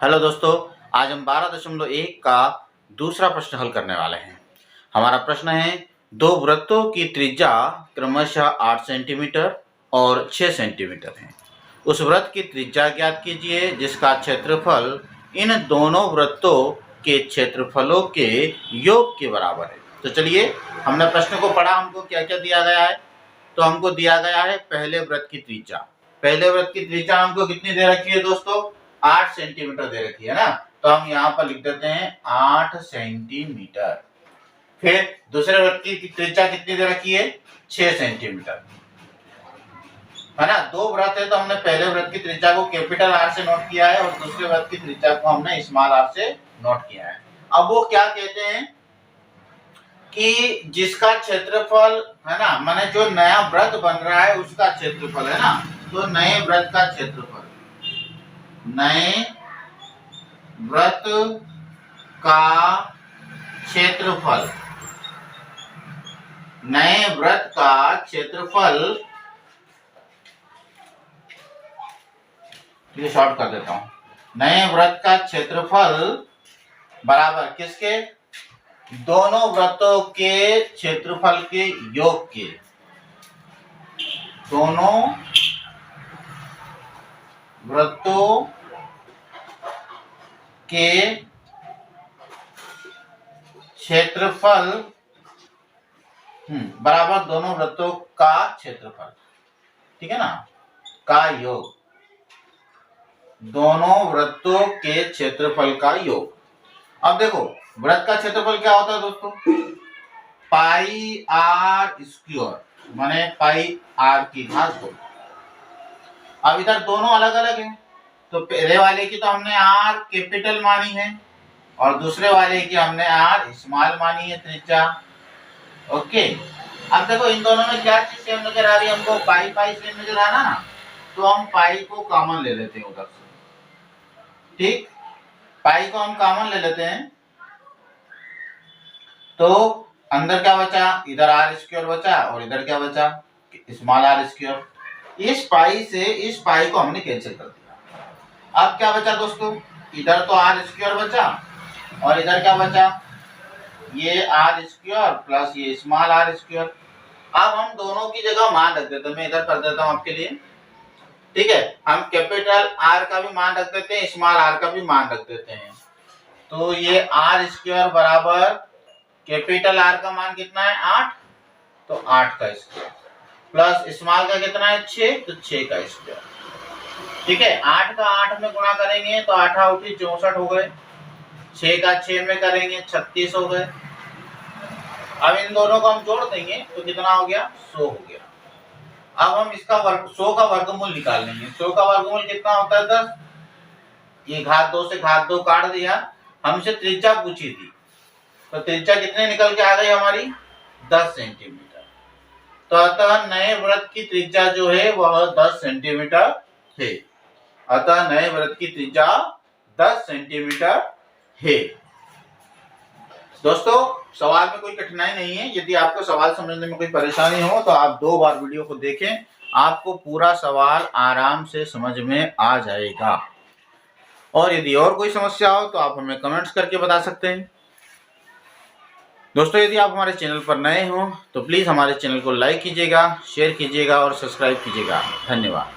Hello दोस्तों, आज हम 12.1 का दूसरा प्रश्न हल करने वाले हैं। हमारा प्रश्न है, दो वृत्तों की त्रिज्या क्रमशः 8 सेंटीमीटर और 6 सेंटीमीटर है। उस वृत्त की त्रिज्या ज्ञात कीजिए जिसका क्षेत्रफल इन दोनों वृत्तों के क्षेत्रफलों के योग के बराबर है। तो चलिए, हमने प्रश्न को पढ़ा। हमको क्या क्या दिया गया है? तो हमको दिया गया है पहले वृत्त की त्रिज्या। पहले वृत्त की त्रिज्या हमको कितनी दे रखी है दोस्तों? 8 सेंटीमीटर दे रखी है ना। तो हम यहाँ पर लिख देते हैं 8 सेंटीमीटर। फिर दूसरे वृत्त की त्रिज्या कितनी दे रखी है? 6 सेंटीमीटर, है ना। दो वृत्त है तो हमने पहले वृत्त की त्रिज्या को कैपिटल आर से नोट किया है और दूसरे वृत्त की त्रिज्या को हमने स्मॉल आर से नोट किया है। अब वो क्या कहते हैं कि जिसका क्षेत्रफल है ना, माने जो नया वृत्त बन रहा है उसका क्षेत्रफल है ना। तो नए वृत्त का क्षेत्रफल, नए वृत्त का क्षेत्रफल, नए वृत्त का क्षेत्रफल, ये शॉर्ट कर देता हूं, नए वृत्त का क्षेत्रफल बराबर किसके? दोनों वृत्तों के क्षेत्रफल के योग के। दोनों वृत्तों के क्षेत्रफल बराबर दोनों वृत्तों का क्षेत्रफल, ठीक है ना, का योग। दोनों वृत्तों के क्षेत्रफल का योग। अब देखो, वृत्त का क्षेत्रफल क्या होता है दोस्तों? पाई आर स्क्वायर, माने पाई आर की घात 2। अब इधर दोनों अलग अलग हैं, तो पहले वाले की तो हमने आर कैपिटल मानी है और दूसरे वाले की हमने आर स्मॉल मानी है, त्रिज्या। ओके, अब देखो इन दोनों में क्या चीज सेम नजर आ रही है हमको? पाई पाई सेम नजर आ रहा ना, तो हम पाई को कॉमन ले लेते हैं उधर से। ठीक, पाई को हम कॉमन ले लेते हैं तो अंदर क्या बचा? इधर आर स्क्वायर बचा और इधर क्या बचा? Small r square. इस पाई से इस पाई को हमने कैंसिल कर दिया। अब क्या बचा दोस्तों? इधर तो आर स्क्वायर बचा और इधर क्या बचा? ये आर स्क्वायर प्लस ये स्मॉल आर स्क्वायर। अब हम दोनों की जगह मान रख देते हैं। मैं इधर कर देता हूं आपके लिए, ठीक है। हम कैपिटल आर का भी मान रख देते हैं, स्मॉल आर का भी मान रख देते हैं। तो ये आर स्क्वायर बराबर कैपिटल आर का मान कितना है? 8, तो 8 का स्क्वायर प्लस स्मॉल का कितना है? 6, तो 6 का स्क्वायर। ठीक है, 8 का 8 में गुणा करेंगे तो 8 8 64 हो गए। 6 का 6 में करेंगे 36 हो गए। अब इन दोनों को हम जोड़ देंगे तो कितना हो गया? 100 हो गया। अब हम इसका 100 का वर्गमूल निकाल लेंगे। 100 का वर्गमूल कितना होता है? 10। ये घात 2 से घात 2 काट दिया। हमसे त्रिज्या पूछी थी, तो त्रिज्या कितने निकल के आ गई हमारी? 10 सेंटीमीटर। तो अतः नए वृत्त की त्रिज्या जो है वह 10 सेंटीमीटर है। अतः नए वृत्त की त्रिज्या 10 सेंटीमीटर है। दोस्तों, सवाल में कोई कठिनाई नहीं है। यदि आपको सवाल समझने में कोई परेशानी हो तो आप 2 बार वीडियो को देखें, आपको पूरा सवाल आराम से समझ में आ जाएगा। और यदि और कोई समस्या हो तो आप हमें कमेंट्स करके बता सकते हैं। दोस्तों, यदि आप हमारे चैनल पर नए हो तो प्लीज़ हमारे चैनल को लाइक कीजिएगा, शेयर कीजिएगा और सब्सक्राइब कीजिएगा। धन्यवाद।